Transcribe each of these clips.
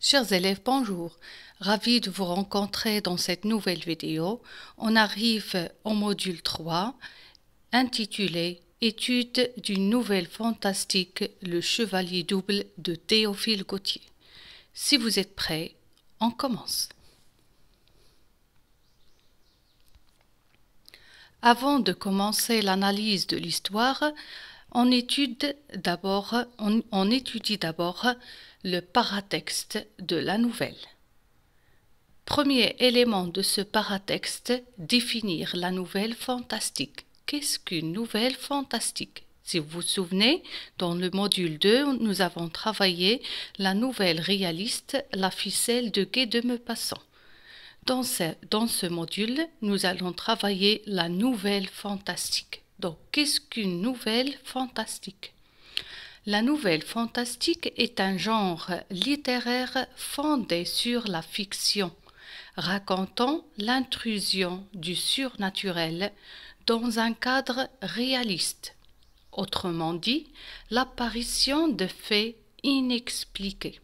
Chers élèves, bonjour. Ravi de vous rencontrer dans cette nouvelle vidéo. On arrive au module 3, intitulé Étude d'une nouvelle fantastique, le Chevalier double de Théophile Gautier. Si vous êtes prêts, on commence. Avant de commencer l'analyse de l'histoire, on étudie d'abord le paratexte de la nouvelle. Premier élément de ce paratexte, définir la nouvelle fantastique. Qu'est-ce qu'une nouvelle fantastique? Si vous vous souvenez, dans le module 2, nous avons travaillé la nouvelle réaliste La ficelle de Guy de Maupassant. Dans ce module, nous allons travailler la nouvelle fantastique. Donc, qu'est-ce qu'une nouvelle fantastique? La nouvelle fantastique est un genre littéraire fondé sur la fiction, racontant l'intrusion du surnaturel dans un cadre réaliste. Autrement dit, l'apparition de faits inexpliqués.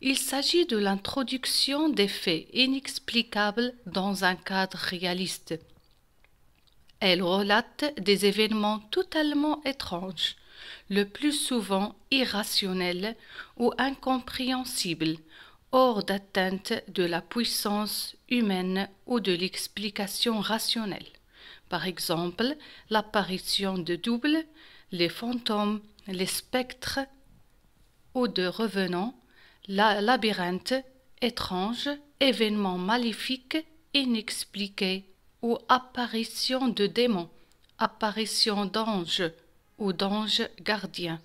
Il s'agit de l'introduction des faits inexplicables dans un cadre réaliste. Elle relate des événements totalement étranges, le plus souvent irrationnels ou incompréhensibles, hors d'atteinte de la puissance humaine ou de l'explication rationnelle. Par exemple, l'apparition de doubles, les fantômes, les spectres ou de revenants, labyrinthe étrange, événements maléfiques, inexpliqués ou apparition de démons, apparition d'anges ou d'anges gardiens,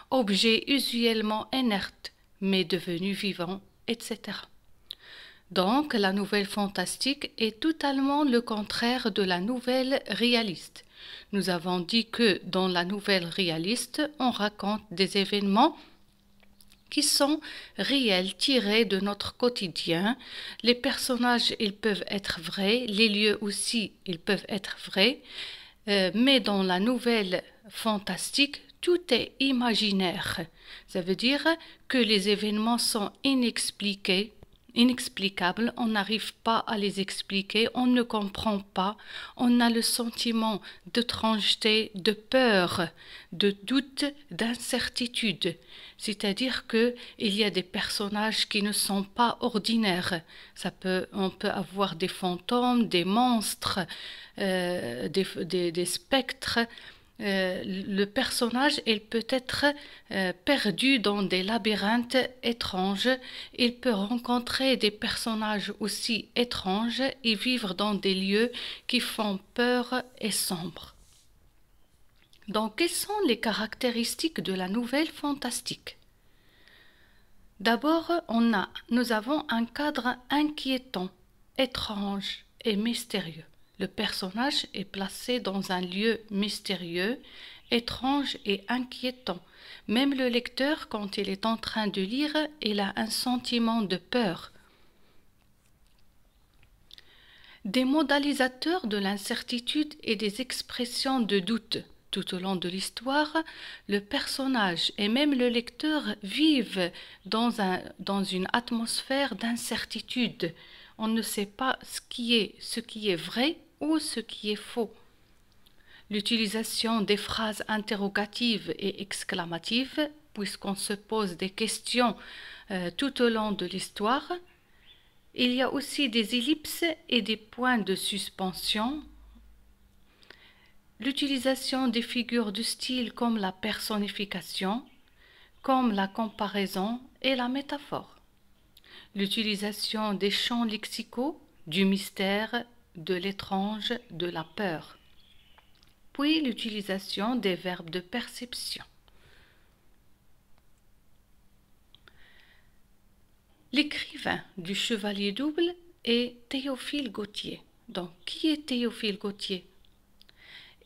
objets usuellement inertes mais devenus vivants, etc. Donc, la nouvelle fantastique est totalement le contraire de la nouvelle réaliste. Nous avons dit que dans la nouvelle réaliste, on raconte des événements qui sont réels, tirés de notre quotidien. Les personnages, ils peuvent être vrais, les lieux aussi, ils peuvent être vrais, mais dans la nouvelle fantastique, tout est imaginaire. Ça veut dire que les événements sont inexplicables, on n'arrive pas à les expliquer, on ne comprend pas, on a le sentiment d'étrangeté, de peur, de doute, d'incertitude. C'est-à-dire qu'il y a des personnages qui ne sont pas ordinaires. On peut avoir des fantômes, des monstres, des spectres. Le personnage, il peut être perdu dans des labyrinthes étranges. Il peut rencontrer des personnages aussi étranges et vivre dans des lieux qui font peur et sombres. Donc, quelles sont les caractéristiques de la nouvelle fantastique? D'abord, nous avons un cadre inquiétant, étrange et mystérieux. Le personnage est placé dans un lieu mystérieux, étrange et inquiétant. Même le lecteur, quand il est en train de lire, il a un sentiment de peur. Des modalisateurs de l'incertitude et des expressions de doute. Tout au long de l'histoire, le personnage et même le lecteur vivent dans une atmosphère d'incertitude. On ne sait pas ce qui est vrai ou ce qui est faux. L'utilisation des phrases interrogatives et exclamatives, puisqu'on se pose des questions tout au long de l'histoire. Il y a aussi des ellipses et des points de suspension. L'utilisation des figures de style comme la personnification, comme la comparaison et la métaphore. L'utilisation des champs lexicaux, du mystère, de l'étrange, de la peur. Puis l'utilisation des verbes de perception. L'écrivain du Chevalier double est Théophile Gautier. Donc, qui est Théophile Gautier?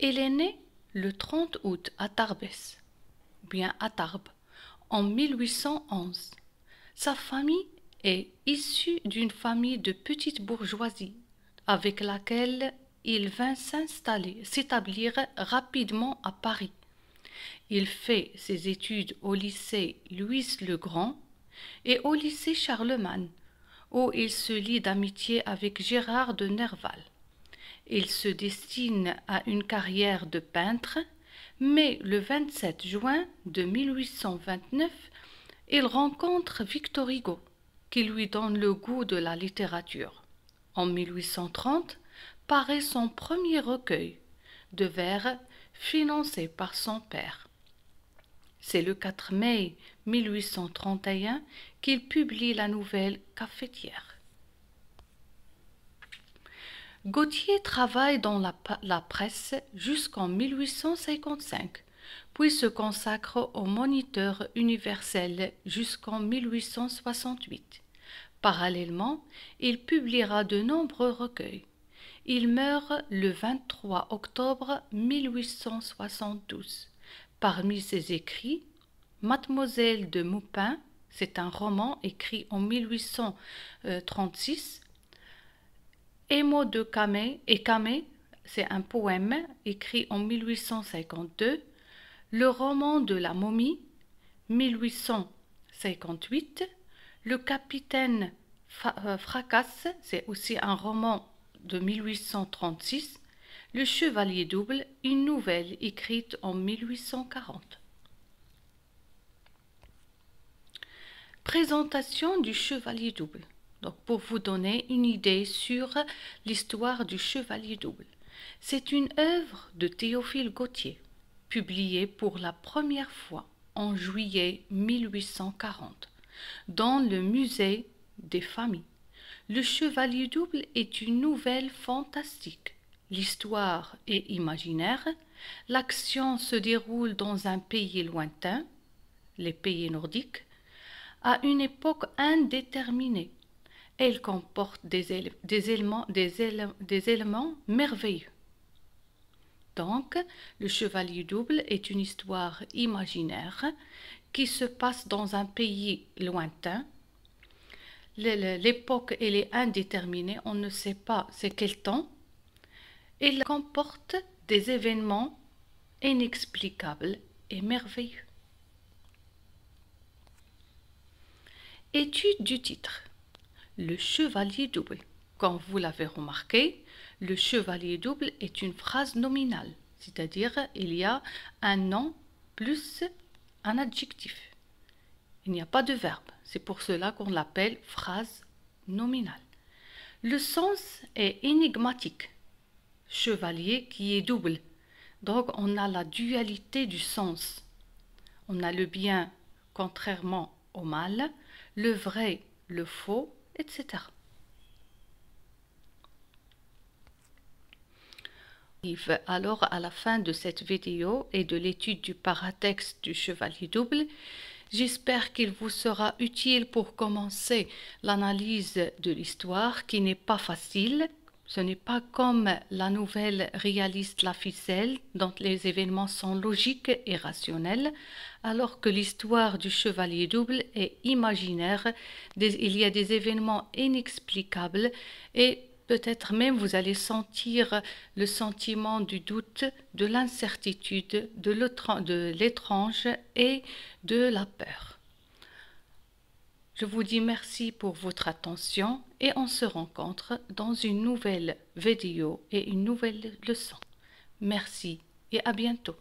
Il est né le 30 août à Tarbes, à Tarbes, en 1811. Sa famille est issue d'une famille de petite bourgeoisie, avec laquelle il vint s'établir rapidement à Paris. Il fait ses études au lycée Louis le Grand et au lycée Charlemagne, où il se lie d'amitié avec Gérard de Nerval. Il se destine à une carrière de peintre, mais le 27 juin de 1829, il rencontre Victor Hugo, qui lui donne le goût de la littérature. En 1830, paraît son premier recueil de vers financé par son père. C'est le 4 mai 1831 qu'il publie la nouvelle Cafetière. Gautier travaille dans la presse jusqu'en 1855, puis se consacre au Moniteur universel jusqu'en 1868. Parallèlement, il publiera de nombreux recueils. Il meurt le 23 octobre 1872. Parmi ses écrits, Mademoiselle de Maupin, c'est un roman écrit en 1836. Émaux de Camée et Camée, c'est un poème écrit en 1852. Le roman de la momie, 1858. Le capitaine Fracasse, c'est aussi un roman de 1836. Le Chevalier double, une nouvelle écrite en 1840. Présentation du Chevalier double. Donc, pour vous donner une idée sur l'histoire du Chevalier double. C'est une œuvre de Théophile Gautier, publiée pour la première fois en juillet 1840 dans le musée des familles. Le Chevalier double est une nouvelle fantastique. L'histoire est imaginaire, l'action se déroule dans un pays lointain, les pays nordiques, à une époque indéterminée. Elle comporte des éléments merveilleux. Donc, le Chevalier double est une histoire imaginaire qui se passe dans un pays lointain. L'époque, elle est indéterminée, on ne sait pas c'est quel temps. Elle comporte des événements inexplicables et merveilleux. Étude du titre. Le Chevalier double. Comme vous l'avez remarqué, le Chevalier double est une phrase nominale, c'est-à-dire il y a un nom plus un adjectif. Il n'y a pas de verbe, c'est pour cela qu'on l'appelle phrase nominale. Le sens est énigmatique. Chevalier qui est double. Donc on a la dualité du sens. On a le bien contrairement au mal, le vrai, le faux, etc. Alors à la fin de cette vidéo et de l'étude du paratexte du Chevalier double, j'espère qu'il vous sera utile pour commencer l'analyse de l'histoire qui n'est pas facile. Ce n'est pas comme la nouvelle réaliste La Ficelle, dont les événements sont logiques et rationnels, alors que l'histoire du Chevalier double est imaginaire. Il y a des événements inexplicables et peut-être même vous allez sentir le sentiment du doute, de l'incertitude, de l'étrange et de la peur. Je vous dis merci pour votre attention et on se rencontre dans une nouvelle vidéo et une nouvelle leçon. Merci et à bientôt.